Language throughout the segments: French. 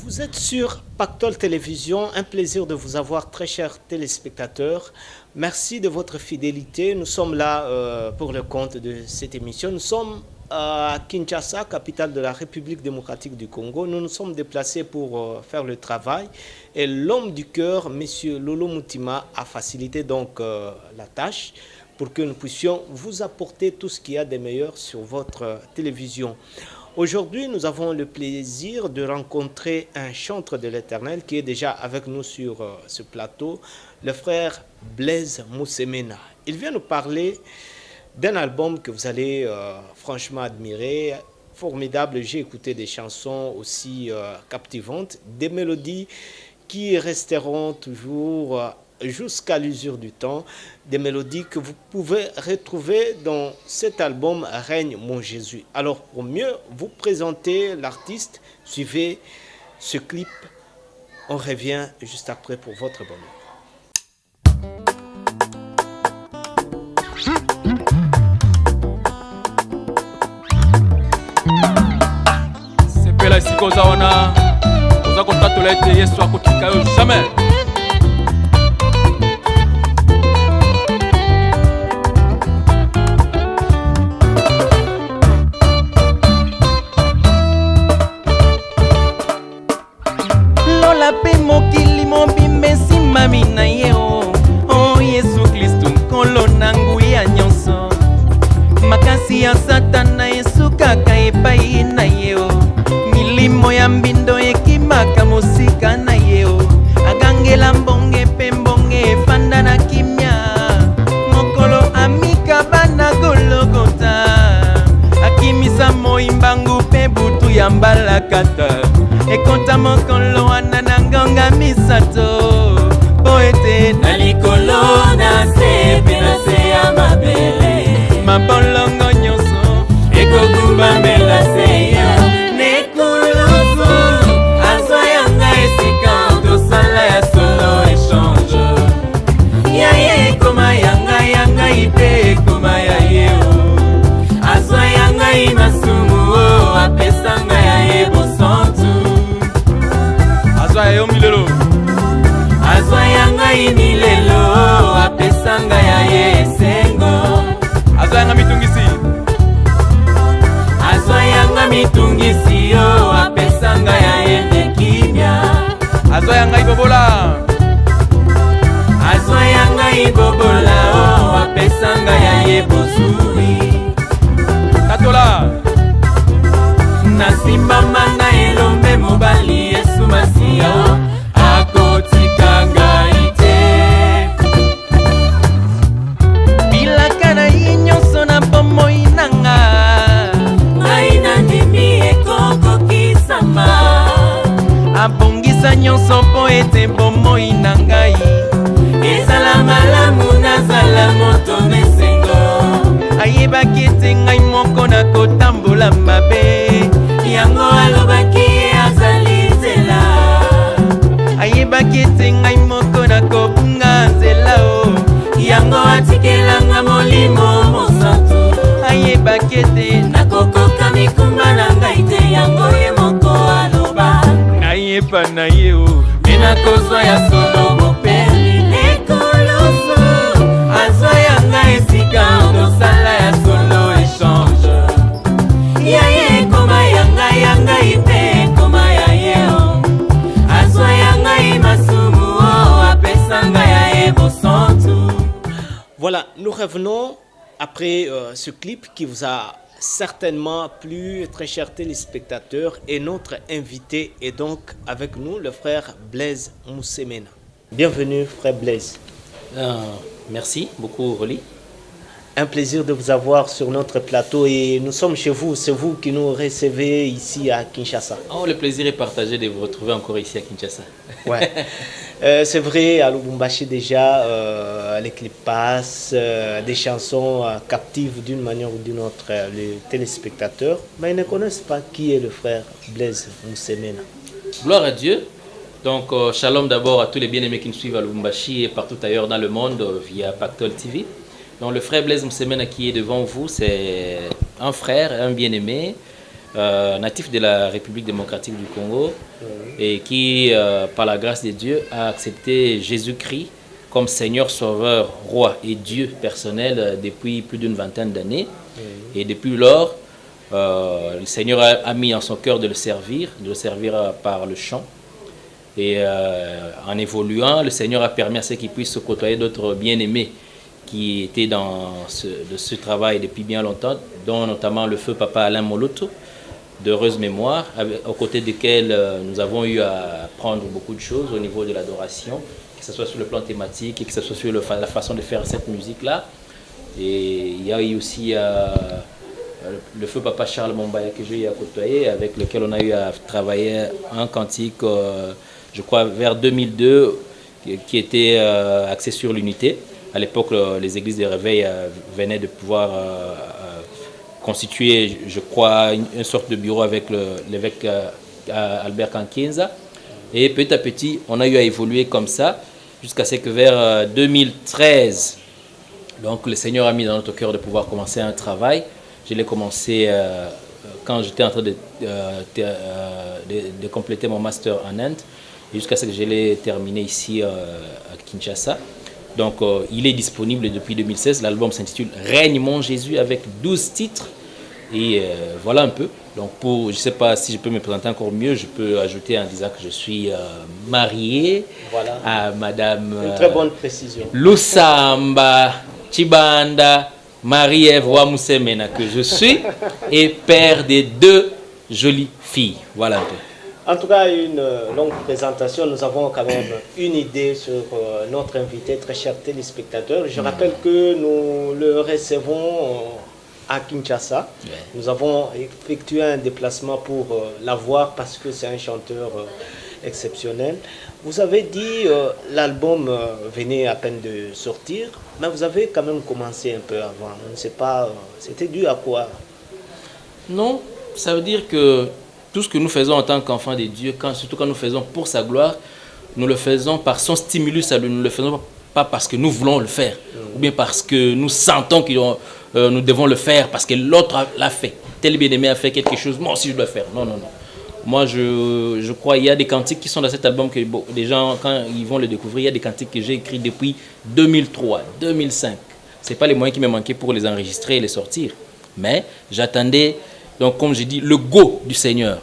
Vous êtes sur Pactole Télévision, un plaisir de vous avoir, très chers téléspectateurs. Merci de votre fidélité. Nous sommes là pour le compte de cette émission. Nous sommes à Kinshasa, capitale de la République démocratique du Congo. Nous nous sommes déplacés pour faire le travail. Et l'homme du cœur, M. Lolo Moutima, a facilité donc la tâche pour que nous puissions vous apporter tout ce qu'il y a de meilleur sur votre télévision. Aujourd'hui, nous avons le plaisir de rencontrer un chantre de l'Éternel qui est déjà avec nous sur ce plateau, le frère Blaise Moussemena. Il vient nous parler d'un album que vous allez franchement admirer, formidable. J'ai écouté des chansons aussi captivantes, des mélodies qui resteront toujours jusqu'à l'usure du temps, des mélodies que vous pouvez retrouver dans cet album Règne mon Jésus. Alors pour mieux vous présenter l'artiste, suivez ce clip. On revient juste après pour votre bonheur. Sepela sikoza wana oza kotatola ete Yesu akotika yo jamais. Lola pe mokili mobimba esimami na ye o Yesu Kristu nkolo na nguya nyonso. Makasi ya Satana esukaka epai na ye o. Milimo ya mbindo ekimaka mosika na ye o. Agangela mbonge pe mbonge efanda na kimia. Mokolo amika bana Golgota. Akimisa moimbangu pe butu ya mbalakata. Ekota mokolo wana na ngonga misato. Poete na likolo na se pe na se ya mabele. Mabolongo nyonso ekogumba mbela se ya. Nekoloso azwa yanga esika tosala ya solo échange. Ya ye koma yanga yanga ipe koma ya ye o. Azwa yanga imasumu o apesanga ya ye bosantu. Azwa yo milelo. Azwa yanga imilelo apesanga ya ye sengo. Azwa yanga mitungisi. Azwa yanga mitungisi yo apesanga ya ye nekimya. Azwa yanga ibobola. Azwa yanga ibobola o apesanga ya ye bozuri. Katola. Nasimba manga elombe mobali Yesu Masiya akotika ngai te. Bilaka na ye nyonso na bomoi na nga. Ngai nandimi ekokokisama. Abongisa nyonso po ete bomoi na ngai ezala malamu nazala moto mesengo. Ayebaki ete ngai moko nakotambola mabe, yango alobaki ye azali nzela. Ayebaki ete ngai moko nakobunga nzela o, yango atikelanga molimo mosantu. Ayebaki ete nakokoka mikumba na ngai te, yango ye moko aloba Ngai epa na ye o. me nakozwa ya solo mopeli. Nekoloso azwa yanga esika tosala ya solo échange. Ya ye koma yanga yanga ipe koma ya ye o. Azwa yanga imasumu o apesanga ya ye bosantu. Voilà, nous revenons après ce clip qui vous a certainement plu, très chers téléspectateurs, et notre invité est donc avec nous, le frère Blaise Moussemena. Bienvenue, frère Blaise. Merci beaucoup, Rolly. Un plaisir de vous avoir sur notre plateau et nous sommes chez vous, c'est vous qui nous recevez ici à Kinshasa. Oh, le plaisir est partagé de vous retrouver encore ici à Kinshasa. Ouais. C'est vrai, à Lubumbashi déjà, les clips passent, des chansons captivent d'une manière ou d'une autre les téléspectateurs, mais ils ne connaissent pas qui est le frère Blaise Moussemena. Gloire à Dieu. Donc, shalom d'abord à tous les bien-aimés qui nous suivent à Lubumbashi et partout ailleurs dans le monde via Pactole TV. Donc, le frère Blaise Moussemena qui est devant vous, c'est un frère, un bien-aimé, natif de la République démocratique du Congo et qui, par la grâce de Dieu, a accepté Jésus-Christ comme Seigneur, Sauveur, Roi et Dieu personnel depuis plus d'une vingtaine d'années. Et depuis lors, le Seigneur a mis en son cœur de le servir par le chant. Et en évoluant, le Seigneur a permis à ce qu'il puisse se côtoyer d'autres bien-aimés qui étaient dans ce travail depuis bien longtemps, dont notamment le feu Papa Alain Moloto, d'heureuse mémoire, aux côtés desquels nous avons eu à apprendre beaucoup de choses au niveau de l'adoration, que ce soit sur le plan thématique et que ce soit sur la façon de faire cette musique-là. Et il y a eu aussi le feu Papa Charles Mombaya que j'ai eu à côtoyer, avec lequel on a eu à travailler un cantique, je crois vers 2002, qui était axé sur l'unité. À l'époque, les églises de réveil venaient de pouvoir constituer, je crois, une sorte de bureau avec l'évêque Albert Kankienza. Et petit à petit, on a eu à évoluer comme ça, jusqu'à ce que vers 2013, donc le Seigneur a mis dans notre cœur de pouvoir commencer un travail. Je l'ai commencé quand j'étais en train de compléter mon master en Inde, et jusqu'à ce que je l'ai terminé ici à Kinshasa. Donc il est disponible depuis 2016. L'album s'intitule Règne mon Jésus avec 12 titres. Et voilà un peu. Donc je ne sais pas si je peux me présenter encore mieux, je peux ajouter en disant que je suis marié à Madame Une très bonne précision. Lusamba Chibanda Marie-Ève Wamusemena que je suis et père de 2 jolies filles. Voilà un peu. En tout cas, une longue présentation. Nous avons quand même une idée sur notre invité, très cher téléspectateur. Je rappelle que nous le recevons à Kinshasa. Nous avons effectué un déplacement pour l'avoir parce que c'est un chanteur exceptionnel. Vous avez dit l'album venait à peine de sortir, mais vous avez quand même commencé un peu avant. On ne sait pas, c'était dû à quoi? Non, ça veut dire que tout ce que nous faisons en tant qu'enfants de Dieu, surtout quand nous faisons pour sa gloire, nous le faisons par son stimulus à lui. Nous ne le faisons pas parce que nous voulons le faire, ou bien parce que nous sentons que nous devons le faire, parce que l'autre l'a fait. Tel bien-aimé a fait quelque chose, moi aussi je dois faire. Non, non, non. Moi, je crois qu'il y a des cantiques qui sont dans cet album que les gens, quand ils vont le découvrir, il y a des cantiques que j'ai écrits depuis 2003, 2005. Ce n'est pas les moyens qui me manquaient pour les enregistrer et les sortir. Mais j'attendais, donc comme j'ai dit, le go du Seigneur.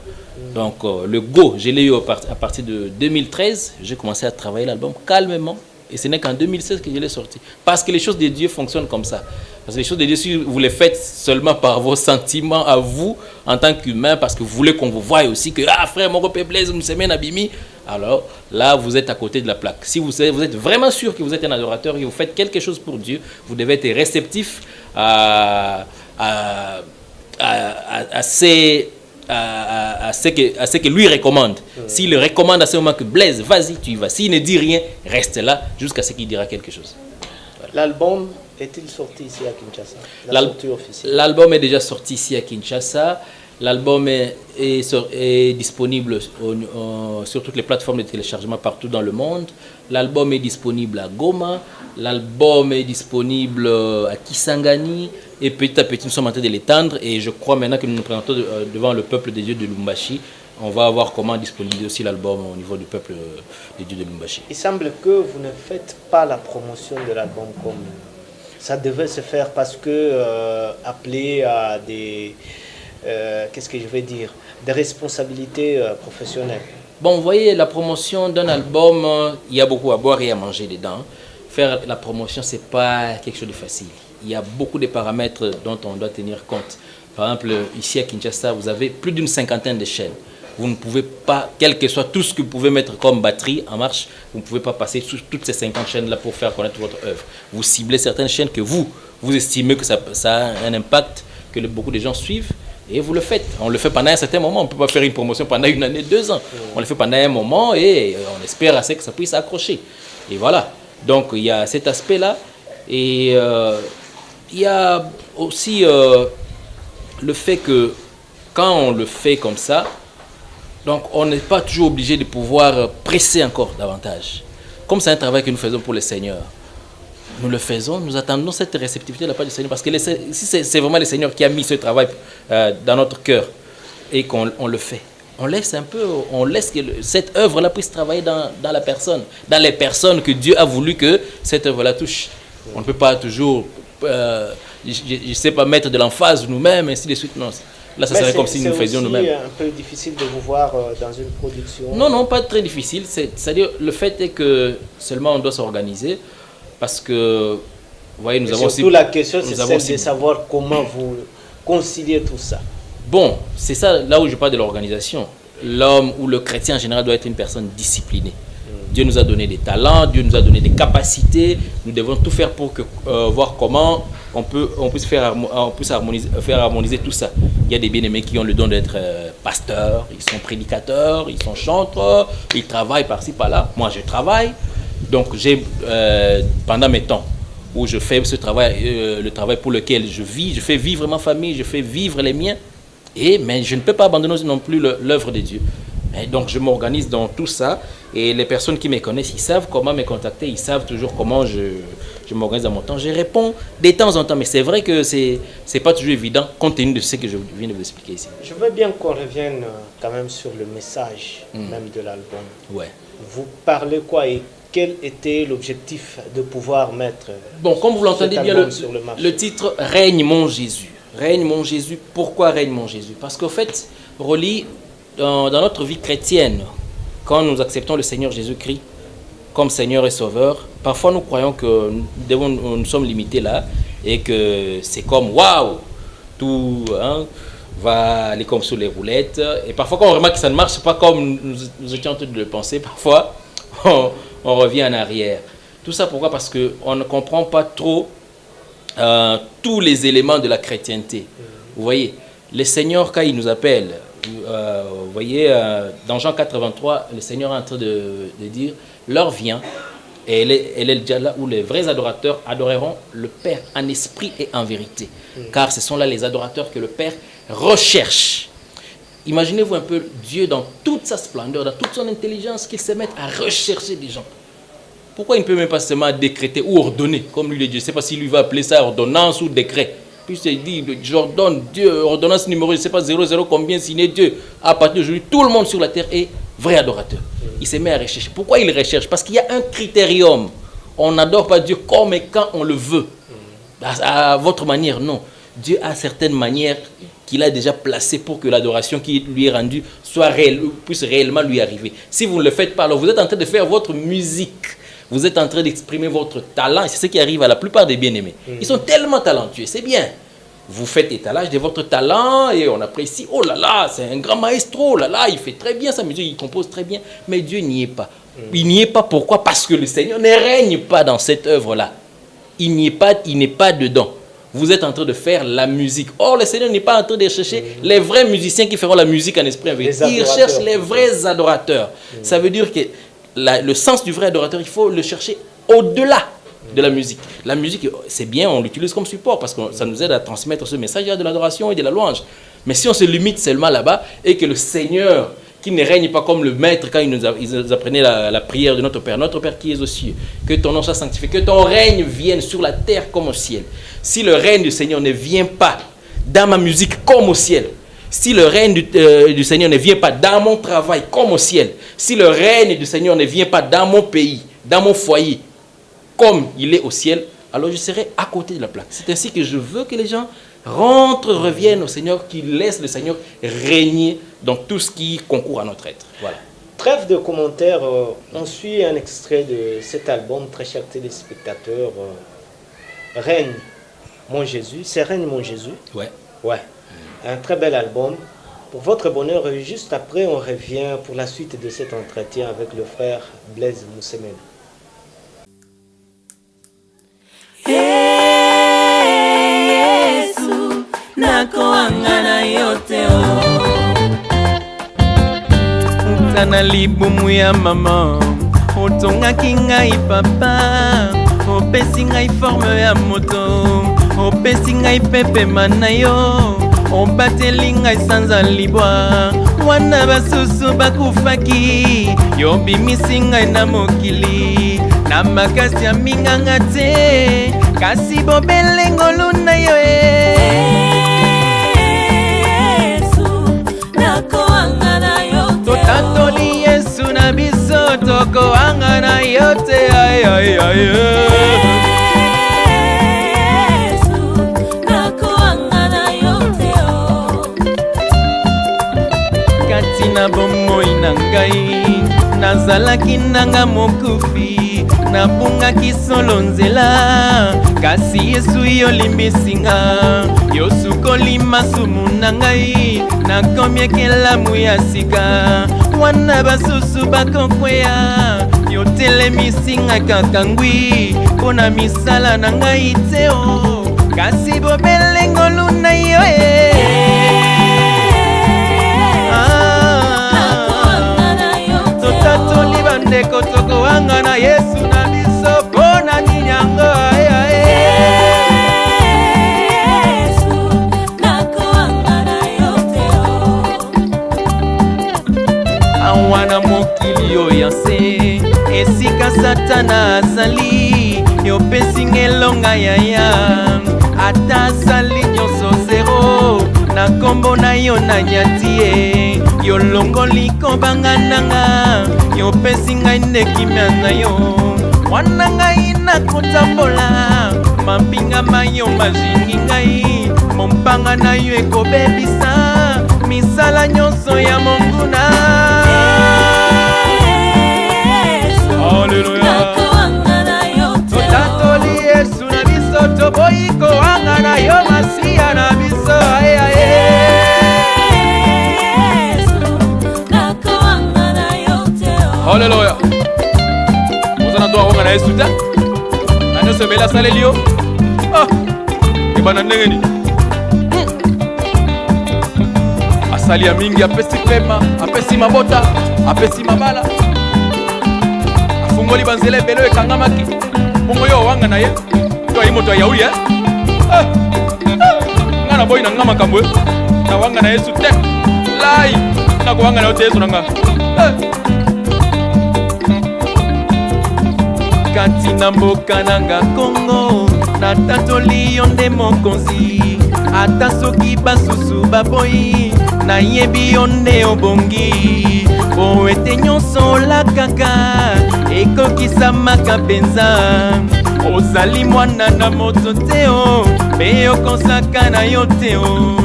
Donc le go, je l'ai eu à partir de 2013. J'ai commencé à travailler l'album calmement. Et ce n'est qu'en 2016 que je l'ai sorti. Parce que les choses de Dieu fonctionnent comme ça. Parce que les choses de Dieu, si vous les faites seulement par vos sentiments à vous, en tant qu'humain, parce que vous voulez qu'on vous voie aussi, que « Ah frère, mon repère plaise, vous me abimi », alors là, vous êtes à côté de la plaque. Si vous êtes vraiment sûr que vous êtes un adorateur et que vous faites quelque chose pour Dieu, vous devez être réceptif à ce que lui recommande. S'il le recommande à ce moment que Blaise, vas-y, tu y vas. S'il ne dit rien, reste là jusqu'à ce qu'il dira quelque chose. Voilà. L'album est-il sorti ici à Kinshasa? La sortie officielle. L'album est déjà sorti ici à Kinshasa. L'album est disponible sur toutes les plateformes de téléchargement partout dans le monde. L'album est disponible à Goma. L'album est disponible à Kisangani. Et petit à petit, nous sommes en train de l'étendre. Et je crois maintenant que nous nous présentons devant le peuple des dieux de Lubumbashi, on va voir comment disponibiliser aussi l'album au niveau du peuple des dieux de Lubumbashi. Il semble que vous ne faites pas la promotion de l'album comme ça devait se faire parce que appelé à des... qu'est-ce que je vais dire, des responsabilités professionnelles. Bon, vous voyez, la promotion d'un album, il y a beaucoup à boire et à manger dedans. Faire la promotion, ce n'est pas quelque chose de facile. Il y a beaucoup de paramètres dont on doit tenir compte. Par exemple, ici à Kinshasa, vous avez plus d'une 50aine de chaînes. Vous ne pouvez pas, quel que soit tout ce que vous pouvez mettre comme batterie en marche, vous ne pouvez pas passer sous toutes ces 50 chaînes-là pour faire connaître votre œuvre. Vous ciblez certaines chaînes que vous estimez que ça a un impact, que beaucoup de gens suivent. Et vous le faites. On le fait pendant un certain moment. On ne peut pas faire une promotion pendant 1 année, 2 ans. On le fait pendant un moment et on espère assez que ça puisse accrocher. Et voilà. Donc il y a cet aspect-là. Et il y a aussi le fait que quand on le fait comme ça, donc on n'est pas toujours obligé de pouvoir presser encore davantage. Comme c'est un travail que nous faisons pour le Seigneur. Nous le faisons, nous attendons cette réceptivité de la part du Seigneur parce que si c'est vraiment le Seigneur qui a mis ce travail dans notre cœur et qu'on le fait. On laisse que cette œuvre-là puisse travailler dans la personne, dans les personnes que Dieu a voulu que cette œuvre-là touche. On ne peut pas toujours, je ne sais pas, mettre de l'emphase nous-mêmes, ainsi de suite. Non. Là, ça serait comme si nous faisions nous-mêmes. C'est un peu difficile de vous voir dans une production. Non, pas très difficile. C'est-à-dire, le fait est que seulement on doit s'organiser parce que, vous voyez, nous avons surtout la question, c'est celle de savoir comment vous conciliez tout ça. Bon, c'est ça, là où je parle de l'organisation. L'homme ou le chrétien en général doit être une personne disciplinée. Dieu nous a donné des talents, Dieu nous a donné des capacités. Nous devons tout faire pour voir comment on puisse faire harmoniser tout ça. Il y a des bien-aimés qui ont le don d'être pasteurs, ils sont prédicateurs, ils sont chantres, ils travaillent par-ci, par-là. Moi, je travaille. Donc, j'ai, pendant mes temps où je fais ce travail, le travail pour lequel je vis, je fais vivre ma famille, je fais vivre les miens. Mais je ne peux pas abandonner non plus l'œuvre de Dieu. Et donc je m'organise dans tout ça et les personnes qui me connaissent, ils savent comment me contacter, ils savent toujours comment je m'organise dans mon temps. Je réponds de temps en temps, mais c'est vrai que c'est pas toujours évident compte tenu de ce que je viens de vous expliquer ici. Je veux bien qu'on revienne quand même sur le message même de l'album. Ouais. Vous parlez quoi et quel était l'objectif de pouvoir mettre bon, comme vous l'entendez bien, le titre « Règne mon Jésus ». Règne mon Jésus. Pourquoi règne mon Jésus? Parce qu'au fait, Rolly, dans notre vie chrétienne, quand nous acceptons le Seigneur Jésus-Christ comme Seigneur et Sauveur, parfois nous croyons que nous sommes limités là et que c'est comme waouh, tout va aller comme sous les roulettes. Et parfois, quand on remarque que ça ne marche pas comme nous étions en train de le penser, parfois on revient en arrière. Tout ça pourquoi? Parce qu'on ne comprend pas trop tous les éléments de la chrétienté. Vous voyez, le Seigneur, quand il nous appelle, vous voyez, dans Jean 4:23, le Seigneur est en train de dire, l'heure vient, et elle est déjà là où les vrais adorateurs adoreront le Père en esprit et en vérité. Car ce sont là les adorateurs que le Père recherche. Imaginez-vous un peu Dieu dans toute sa splendeur, dans toute son intelligence, qu'il se mette à rechercher des gens. Pourquoi il ne peut même pas seulement décréter ou ordonner, comme lui le Dieu? Je ne sais pas s'il lui va appeler ça ordonnance ou décret. Puis il dit, j'ordonne Dieu, ordonnance numéro, je ne sais pas, 00 combien, signé Dieu. À partir d'aujourd'hui, tout le monde sur la terre est vrai adorateur. Il se met à rechercher. Pourquoi il recherche? Parce qu'il y a un critérium. On n'adore pas Dieu comme et quand on le veut. À votre manière, non. Dieu a certaines manières qu'il a déjà placées pour que l'adoration qui lui est rendue puisse réellement lui arriver. Si vous ne le faites pas, alors vous êtes en train de faire votre musique. Vous êtes en train d'exprimer votre talent. Et c'est ce qui arrive à la plupart des bien-aimés. Ils sont tellement talentueux, c'est bien. Vous faites étalage de votre talent et on apprécie. Oh là là, c'est un grand maestro. Oh là là, il fait très bien sa musique, il compose très bien. Mais Dieu n'y est pas. Il n'y est pas pourquoi? Parce que le Seigneur ne règne pas dans cette œuvre-là. Il n'est pas dedans. Vous êtes en train de faire la musique. Or, le Seigneur n'est pas en train de chercher les vrais musiciens qui feront la musique en esprit. Il cherche les vrais adorateurs. Ça veut dire que le sens du vrai adorateur, il faut le chercher au-delà de la musique. La musique, c'est bien, on l'utilise comme support parce que ça nous aide à transmettre ce message de l'adoration et de la louange. Mais si on se limite seulement là-bas et que le Seigneur, qui ne règne pas comme le Maître quand il nous apprenait la prière de notre Père qui est aux cieux, que ton nom soit sanctifié, que ton règne vienne sur la terre comme au ciel. Si le règne du Seigneur ne vient pas dans ma musique comme au ciel, si le règne du Seigneur ne vient pas dans mon travail comme au ciel, si le règne du Seigneur ne vient pas dans mon pays, dans mon foyer, comme il est au ciel, alors je serai à côté de la plaque. C'est ainsi que je veux que les gens reviennent au Seigneur, qu'ils laissent le Seigneur régner dans tout ce qui concourt à notre être. Voilà. Trêve de commentaires, on suit un extrait de cet album, très chers téléspectateurs, Règne mon Jésus. C'est Règne mon Jésus. Ouais. Un très bel album. Pour votre bonheur, juste après, on revient pour la suite de cet entretien avec le frère Blaise Moussemene. Yesu, nakoangana yote Tana libumu ya mama, otongaki ngai papa, opesi ngai forme ya moto, opesi ngai pepema na yo, obateli ngai sanza libwa, wana basusu bakufaki, yo bimisi ngai na mokili, na makasi ya minganga te, kasi bobelengolu na yo Yesu, Tatoli Yesu na biso tokoanga na yote ay ay ay. Na bomoi na ngai nazalaki nanga mokufi nabungaki solo nzela kasi Yesu yolimbisinga yosukoli masumu na ngai nakomi ekelamu ya sika wana basusu bakokweya yotelemisinga kaka ngwi mpona misala na ngai teo kasi bobelengolu na yo Tatoli bandeko toko wanga na Yesu na biso pona ninyango Yesu nako wanga na yote awana mokili oyo se esika satana azali yopesingelonga yaya ata asali nyonso zero na kombo na yo na nyatie yolongoli kobanga nanga yopesi ngai ndekimia na yo mwana ngai nakotambola mapinga mayo majingi ngai mompanga na yo ekobebisa misala nyonso ya monguna Haleluya totatoli Yesu na biso toboyi kowanga na yo masiya na biso Haleluya. Mozana doa wanga na Yesu ta. Nano sebela salelio. Ibana ndenge ni. Asali ya mingi apesi pema, apesi mabota, apesi mabala. Afungoli banzele belo ekangamaki. Bongo yo wanga na ye. To imoto ya uli Ngana boy na ngama kambwe. Na wanga na Yesu te. Lai. Na ko wanga na Yesu nanga. Kati na mboka nanga Kongo natatoli yo nde mokonzi ata soki basusu baboyi nayebi yo nde obongi po ete nyonso olakaka ekokisamaka mpenza ozali mwana na moto teo mpe okosaka na yo teo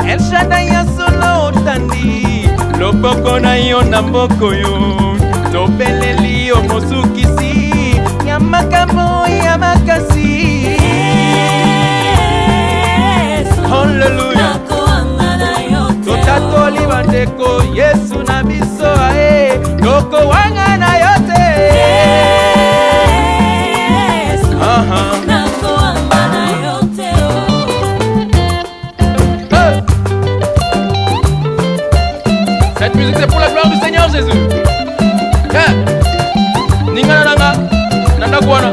El Shaddai ya solo otandi loboko na yo na mboko yo tobeleli yo mosukisi ya makambo ya makasi Haleluya totatoli bandeko Yesu na biso tokowanga na yote Cette musique c'est pour la gloire du Seigneur Jésus. Ningana nanga nanda kuana.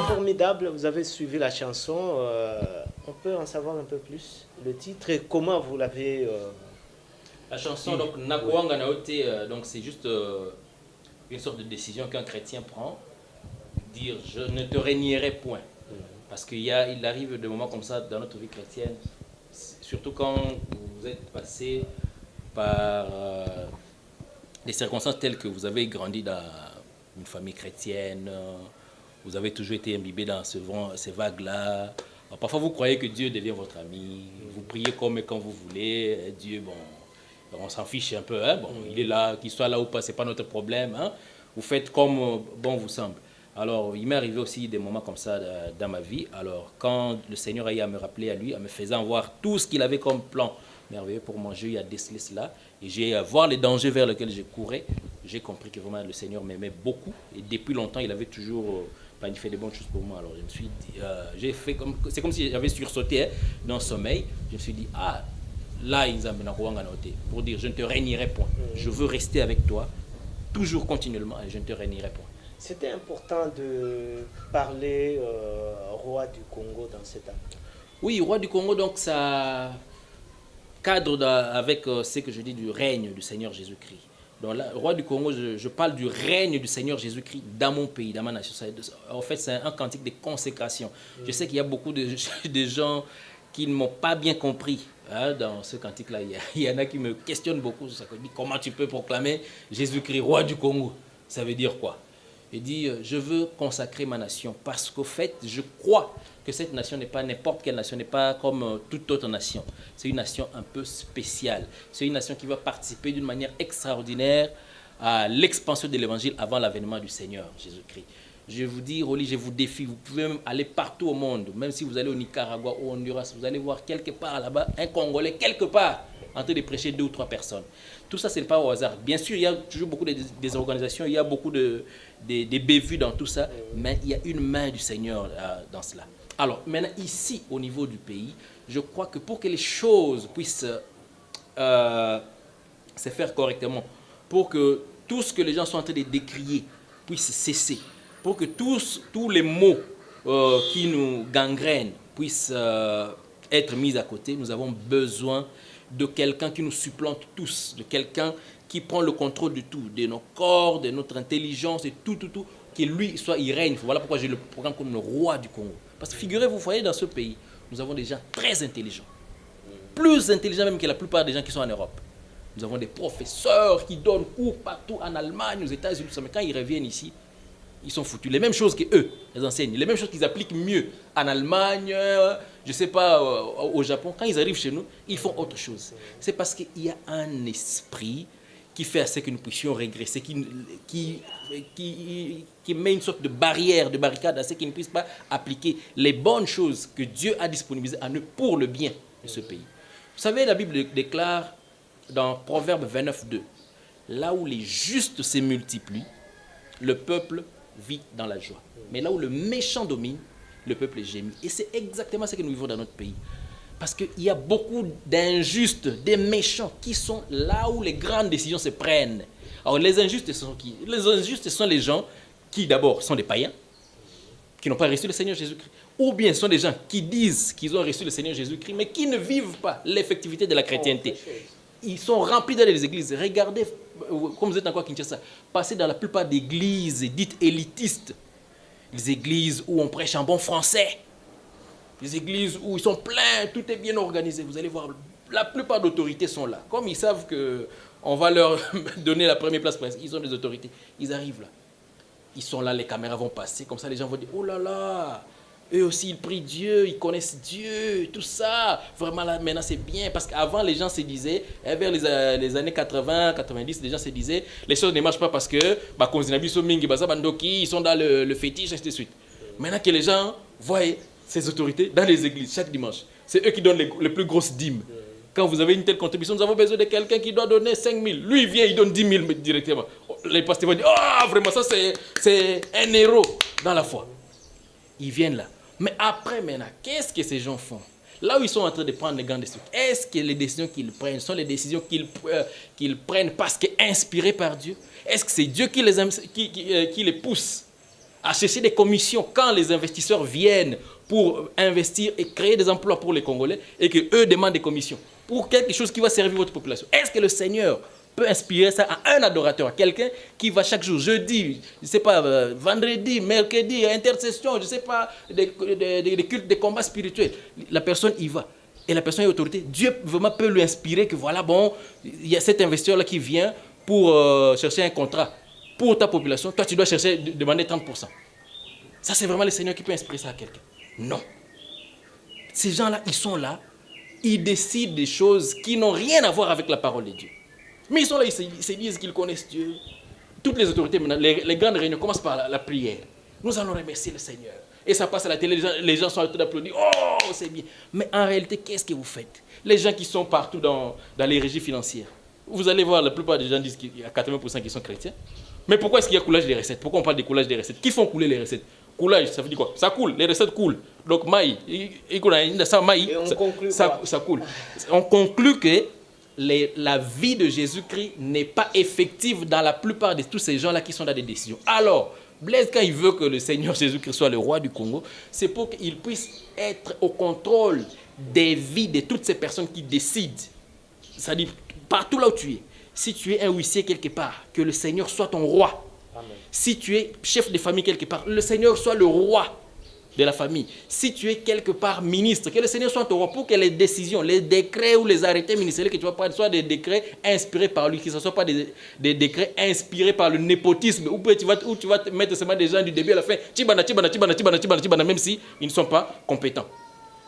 Formidable, vous avez suivi la chanson. On peut en savoir un peu plus le titre et comment vous l'avez. La chanson, donc, Nakwanga Naote, donc c'est juste une sorte de décision qu'un chrétien prend, dire je ne te régnerai point. Parce qu'il arrive des moments comme ça dans notre vie chrétienne, surtout quand vous êtes passé par des circonstances telles que vous avez grandi dans une famille chrétienne, vous avez toujours été imbibé dans ces vagues-là. Parfois vous croyez que Dieu devient votre ami, vous priez comme et quand vous voulez, Dieu, bon, on s'en fiche un peu, hein? Bon, il est là, qu'il soit là ou pas, c'est pas notre problème, hein? Vous faites comme bon vous semble. Alors, il m'est arrivé aussi des moments comme ça dans ma vie. Alors, quand le Seigneur a eu à me rappeler à lui, en me faisant voir tout ce qu'il avait comme plan merveilleux pour moi, j'ai eu à déceler cela. Et j'ai eu à voir les dangers vers lesquels je courais. J'ai compris que vraiment le Seigneur m'aimait beaucoup. Et depuis longtemps, il avait toujours planifié des bonnes choses pour moi. Alors, je me suis dit, c'est comme si j'avais sursauté dans le sommeil. Je me suis dit, là, pour dire je ne te régnerai point. Je veux rester avec toi, toujours continuellement, et je ne te régnerai point. C'était important de parler roi du Congo dans cet acte. Oui, roi du Congo, donc ça cadre avec ce que je dis du règne du Seigneur Jésus-Christ. Donc là, roi du Congo, je parle du règne du Seigneur Jésus-Christ dans mon pays, dans ma nation. En fait, c'est un cantique de consécration. Je sais qu'il y a beaucoup de gens qui ne m'ont pas bien compris dans ce cantique-là. Il y en a qui me questionnent beaucoup sur ça. Ils disent, comment tu peux proclamer Jésus-Christ, roi du Congo? Ça veut dire quoi? Il dit, je veux consacrer ma nation parce qu'au fait, je crois que cette nation n'est pas n'importe quelle nation, n'est pas comme toute autre nation. C'est une nation un peu spéciale. C'est une nation qui va participer d'une manière extraordinaire à l'expansion de l'évangile avant l'avènement du Seigneur Jésus-Christ. Je vous dis, Rolly, je vous défie, vous pouvez même aller partout au monde, même si vous allez au Nicaragua ou au Honduras, vous allez voir quelque part là-bas un Congolais, quelque part, en train de prêcher 2 ou 3 personnes. Tout ça, ce n'est pas au hasard. Bien sûr, il y a toujours beaucoup des organisations, il y a beaucoup des bévues dans tout ça, mais il y a une main du Seigneur dans cela. Alors, maintenant, ici, au niveau du pays, je crois que pour que les choses puissent se faire correctement, pour que tout ce que les gens sont en train de décrier puisse cesser, pour que tous les mots qui nous gangrènent puissent être mis à côté, nous avons besoin de quelqu'un qui nous supplante tous, de quelqu'un qui prend le contrôle de tout, de nos corps, de notre intelligence, et tout, que lui, il règne. Voilà pourquoi j'ai le programme comme le roi du Congo. Parce que figurez-vous, vous voyez, dans ce pays, nous avons des gens très intelligents, plus intelligents même que la plupart des gens qui sont en Europe. Nous avons des professeurs qui donnent cours partout en Allemagne, aux États-Unis, mais quand ils reviennent ici, ils sont foutus. Les mêmes choses qu'eux, les enseignent, les mêmes choses qu'ils appliquent mieux en Allemagne, je ne sais pas, au Japon. Quand ils arrivent chez nous, ils font autre chose. C'est parce qu'il y a un esprit qui fait à ce que nous puissions régresser, qui met une sorte de barrière, de barricade à ce qu'ils ne puissent pas appliquer les bonnes choses que Dieu a disponibilisées à nous pour le bien de ce pays. Vous savez, la Bible déclare dans Proverbe 29:2, là où les justes se multiplient, le peuple vit dans la joie. Mais là où le méchant domine, le peuple gémit. Et c'est exactement ce que nous vivons dans notre pays. Parce qu'il y a beaucoup d'injustes, des méchants qui sont là où les grandes décisions se prennent. Alors les injustes sont qui? Les injustes sont les gens qui d'abord sont des païens, qui n'ont pas reçu le Seigneur Jésus-Christ. Ou bien ce sont des gens qui disent qu'ils ont reçu le Seigneur Jésus-Christ, mais qui ne vivent pas l'effectivité de la chrétienté. Ils sont remplis dans les églises. Regardez, comme vous êtes encore à Kinshasa, passez dans la plupart des églises dites élitistes. Les églises où on prêche en bon français. Les églises où ils sont pleins, tout est bien organisé. Vous allez voir, la plupart d'autorités sont là. Comme ils savent qu'on va leur donner la première place, ils ont des autorités. Ils arrivent là. Ils sont là, les caméras vont passer. Comme ça, les gens vont dire, oh là là, eux aussi, ils prient Dieu, ils connaissent Dieu, tout ça. Vraiment, là, maintenant, c'est bien. Parce qu'avant, les gens se disaient, vers les années 80, 90, les gens se disaient, les choses ne marchent pas parce que, ils sont dans le fétiche, et ainsi de suite. Maintenant que les gens voient ces autorités dans les églises, chaque dimanche, c'est eux qui donnent les plus grosses dîmes. Quand vous avez une telle contribution, nous avons besoin de quelqu'un qui doit donner 5 000. Lui, il vient, il donne 10 000 directement. Les pasteurs vont dire, oh, vraiment, ça, c'est un héros dans la foi. Ils viennent là. Mais après, maintenant, qu'est-ce que ces gens font? Là où ils sont en train de prendre les grandes décisions, est-ce que les décisions qu'ils prennent sont les décisions qu'ils prennent parce qu'inspirées par Dieu? Est-ce que c'est Dieu qui les pousse à chercher des commissions quand les investisseurs viennent pour investir et créer des emplois pour les Congolais et qu'eux demandent des commissions pour quelque chose qui va servir votre population? Est-ce que le Seigneur peut inspirer ça à un adorateur, à quelqu'un qui va chaque jour, jeudi, je ne sais pas, vendredi, mercredi, intercession, je ne sais pas, des cultes, des combats spirituels? La personne y va. Et la personne est autorité. Dieu vraiment peut lui inspirer que voilà, bon, il y a cet investisseur-là qui vient pour chercher un contrat pour ta population. Toi, tu dois demander 30%. Ça, c'est vraiment le Seigneur qui peut inspirer ça à quelqu'un. Non. Ces gens-là, ils sont là, ils décident des choses qui n'ont rien à voir avec la parole de Dieu. Mais ils sont là, ils se disent qu'ils connaissent Dieu. Toutes les autorités, maintenant, les grandes réunions commencent par la prière. Nous allons remercier le Seigneur. Et ça passe à la télé, les gens sont en train d'applaudir. Oh, c'est bien. Mais en réalité, qu'est-ce que vous faites? Les gens qui sont partout dans les régies financières, vous allez voir, la plupart des gens disent qu'il y a 80% qui sont chrétiens. Mais pourquoi est-ce qu'il y a coulage des recettes? Pourquoi on parle de coulage des recettes? Qui font couler les recettes? Coulage, ça veut dire quoi? Ça coule, les recettes coulent. Donc, maï, ça coule. On conclut que la vie de Jésus-Christ n'est pas effective dans la plupart de tous ces gens-là qui sont dans des décisions. Alors, Blaise, quand il veut que le Seigneur Jésus-Christ soit le roi du Congo, c'est pour qu'il puisse être au contrôle des vies de toutes ces personnes qui décident. C'est-à-dire, partout là où tu es, si tu es un huissier quelque part, que le Seigneur soit ton roi. Amen. Si tu es chef de famille quelque part, le Seigneur soit le roi de la famille. Si tu es quelque part ministre, que le Seigneur soit ton roi, pour que les décisions, les décrets ou les arrêtés ministériels que tu vas prendre soient des décrets inspirés par lui, que ce ne soient pas des décrets inspirés par le népotisme, où tu vas te mettre seulement des gens du début à la fin, tibana, même s'ils ne sont pas compétents.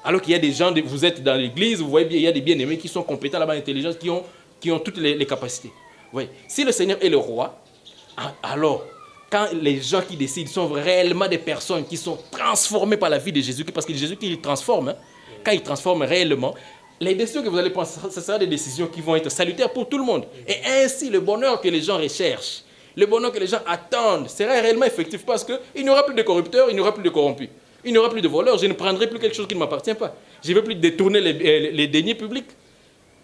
Alors qu'il y a des gens, vous êtes dans l'église, vous voyez bien, il y a des bien-aimés qui sont compétents là-bas, intelligents, qui ont toutes les capacités. Oui. Si le Seigneur est le roi, alors, quand les gens qui décident sont réellement des personnes qui sont transformées par la vie de Jésus, parce que Jésus-Christ il transforme, quand il transforme réellement, les décisions que vous allez prendre, ce sera des décisions qui vont être salutaires pour tout le monde. Et ainsi, le bonheur que les gens recherchent, le bonheur que les gens attendent, sera réellement effectif parce qu'il n'y aura plus de corrupteurs, il n'y aura plus de corrompus, il n'y aura plus de voleurs, je ne prendrai plus quelque chose qui ne m'appartient pas. Je ne vais plus détourner les deniers publics.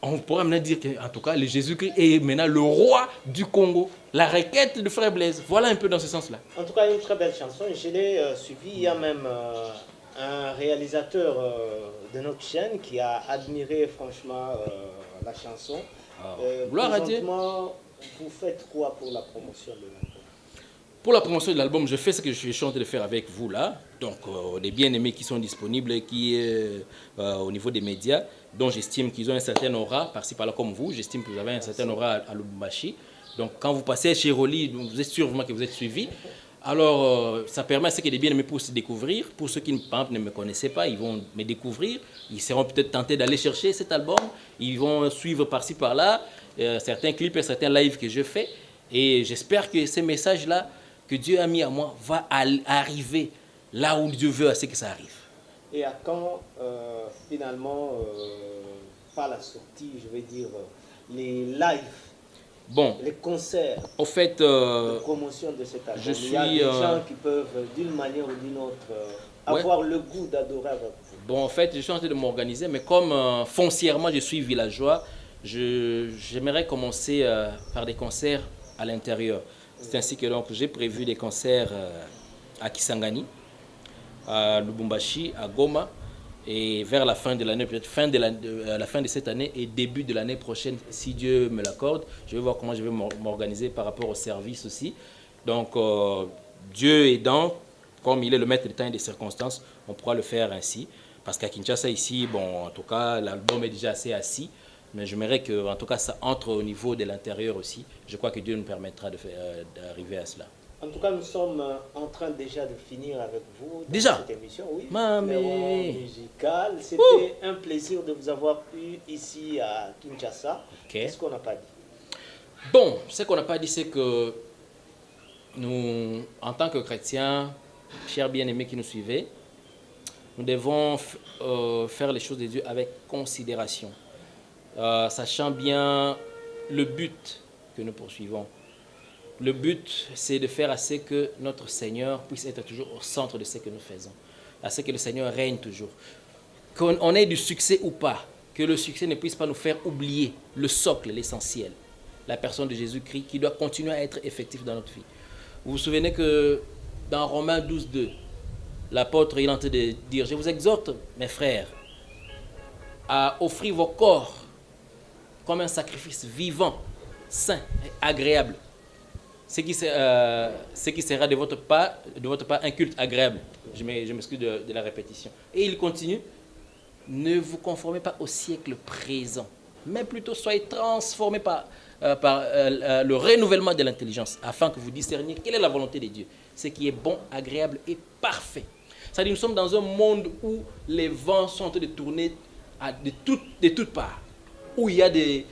On pourrait maintenant dire qu'en tout cas, le Jésus-Christ est maintenant le roi du Congo. La requête de Frère Blaise, voilà un peu dans ce sens-là. En tout cas, une très belle chanson. Je l'ai suivie. Il y a même un réalisateur de notre chaîne qui a admiré franchement la chanson. Gloire à Dieu. Vous faites quoi pour la promotion de l'album? Pour la promotion de l'album, je fais ce que je suis en train de faire avec vous là. Donc, des bien-aimés qui sont disponibles, qui au niveau des médias, dont j'estime qu'ils ont un certain aura, par-ci par-là comme vous. J'estime que vous avez un certain aura à Lubumbashi. Donc, quand vous passez chez Rolly, vous êtes sûr que vous êtes suivi. Alors, ça permet à ceux qui sont bien-aimés pour se découvrir. Pour ceux qui, par exemple, ne me connaissaient pas, ils vont me découvrir. Ils seront peut-être tentés d'aller chercher cet album. Ils vont suivre par-ci par-là certains clips et certains lives que je fais. Et j'espère que ces messages-là que Dieu a mis à moi va arriver là où Dieu veut à ce que ça arrive. Et à quand, finalement, par la sortie, je vais dire, les lives, les concerts, au fait, de promotion de cet album? Il y a des gens qui peuvent, d'une manière ou d'une autre, avoir le goût d'adorer avec vous. Bon, en fait, je suis en train de m'organiser, mais comme foncièrement je suis villageois, j'aimerais commencer par des concerts à l'intérieur. C'est ainsi que donc j'ai prévu des concerts à Kisangani, à Lubumbashi, à Goma, et vers la fin de l'année, peut-être la fin de cette année et début de l'année prochaine, si Dieu me l'accorde, je vais voir comment je vais m'organiser par rapport au service aussi. Donc, Dieu aidant, comme il est le maître des temps et des circonstances, on pourra le faire ainsi. Parce qu'à Kinshasa, ici, bon, en tout cas, l'album est déjà assez assis. Mais j'aimerais que, en tout cas, ça entre au niveau de l'intérieur aussi. Je crois que Dieu nous permettra d'arriver à cela. En tout cas, nous sommes en train déjà de finir avec vous dans cette émission. Oui, musical. C'était un plaisir de vous avoir eu ici à Kinshasa. Qu'est-ce qu'on n'a pas dit? Bon, ce qu'on n'a pas dit, c'est que nous, en tant que chrétiens, chers bien-aimés qui nous suivez, nous devons faire les choses de Dieu avec considération. Sachant bien le but que nous poursuivons. Le but, c'est de faire à ce que notre Seigneur puisse être toujours au centre de ce que nous faisons. À ce que le Seigneur règne toujours. Qu'on ait du succès ou pas, que le succès ne puisse pas nous faire oublier le socle, l'essentiel. La personne de Jésus-Christ qui doit continuer à être effective dans notre vie. Vous vous souvenez que dans Romains 12, 2, l'apôtre est en train de dire, je vous exhorte, mes frères, à offrir vos corps comme un sacrifice vivant, sain et agréable. Ce qui sera de votre part un culte agréable. Je m'excuse de la répétition. Et il continue, ne vous conformez pas au siècle présent, mais plutôt soyez transformés par le renouvellement de l'intelligence, afin que vous discerniez quelle est la volonté de Dieu, ce qui est bon, agréable et parfait. C'est-à-dire nous sommes dans un monde où les vents sont en train de tourner de toutes parts, où il y a des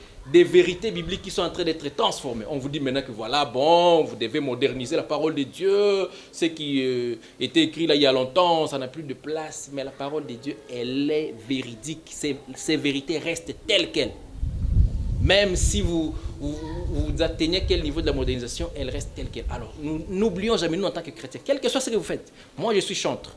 vérités bibliques qui sont en train d'être transformées. On vous dit maintenant que voilà, bon, vous devez moderniser la parole de Dieu. Ce qui était écrit là il y a longtemps, ça n'a plus de place. Mais la parole de Dieu, elle est véridique. Ces vérités restent telles quelles. Même si vous atteignez quel niveau de la modernisation, elle reste telle qu'elle. Alors, nous n'oublions jamais, nous en tant que chrétiens, quel que soit ce que vous faites. Moi, je suis chantre.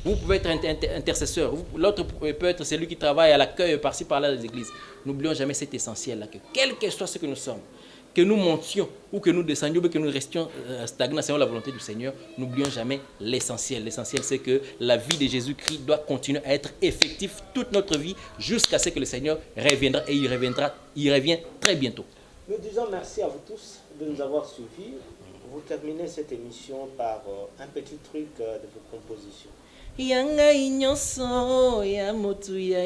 Vous pouvez être intercesseur. L'autre peut être celui qui travaille à l'accueil par-ci, par-là des églises. N'oublions jamais cet essentiel-là, que quel que soit ce que nous sommes, que nous montions ou que nous descendions ou que nous restions stagnants selon la volonté du Seigneur, n'oublions jamais l'essentiel. L'essentiel, c'est que la vie de Jésus-Christ doit continuer à être effective toute notre vie jusqu'à ce que le Seigneur reviendra et il revient très bientôt. Nous disons merci à vous tous de nous avoir suivis. Vous terminez cette émission par un petit truc de vos compositions. Yanga inyoso ya motu ya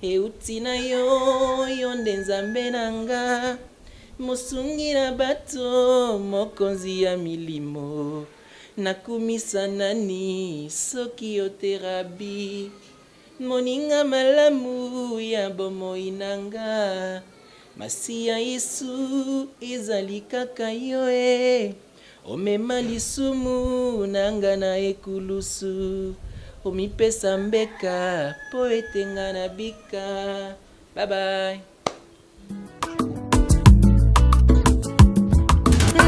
eutina yo yonde nzambe nanga mosungi na bato mokonzi ya milimo nakumisa nani soki oterabi moninga malamu ya bomoi nanga masi ya Yesu ezali kaka yo omema lisumu nanga na ekulusu omipesa mbeka po etenga na bika. Bye bye.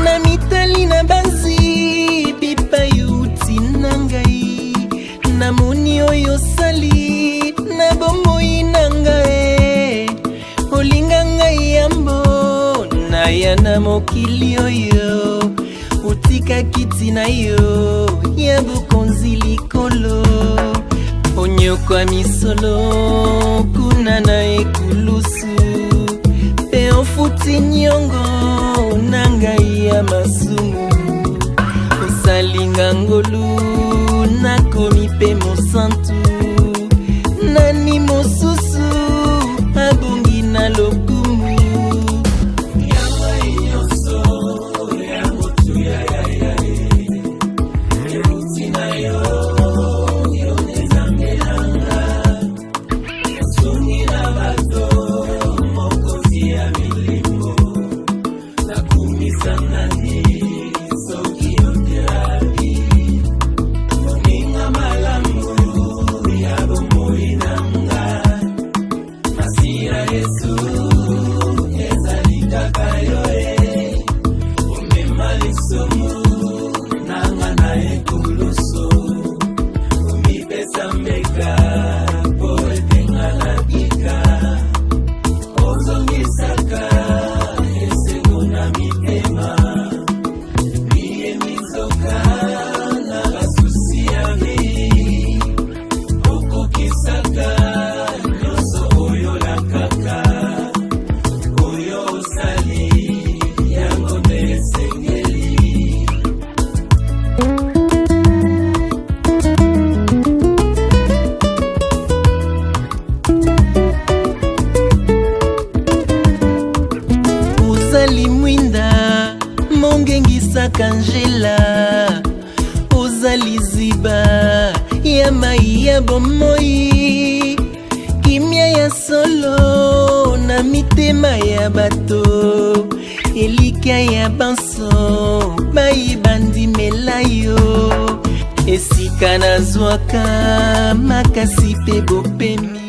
Na mitali na banzi bipa yuti nangai na moni oyo sali na bomoi nangai olinga ngai yambo na yana mokili oyo utika kiti na yo ya bukonzi likolo onyokwa misolo kuna na ekulusu pe ofuti nyongo na ngai ya masumu osalinga ngolu nakomi pe mosantu nani mosusu abongi na lokumu Kanjela ozali ziba ya mai ya bomoi kimia ya solo na mitema ya bato elika ya banso bai bandi melayo esika na zwaka makasi pe bopemi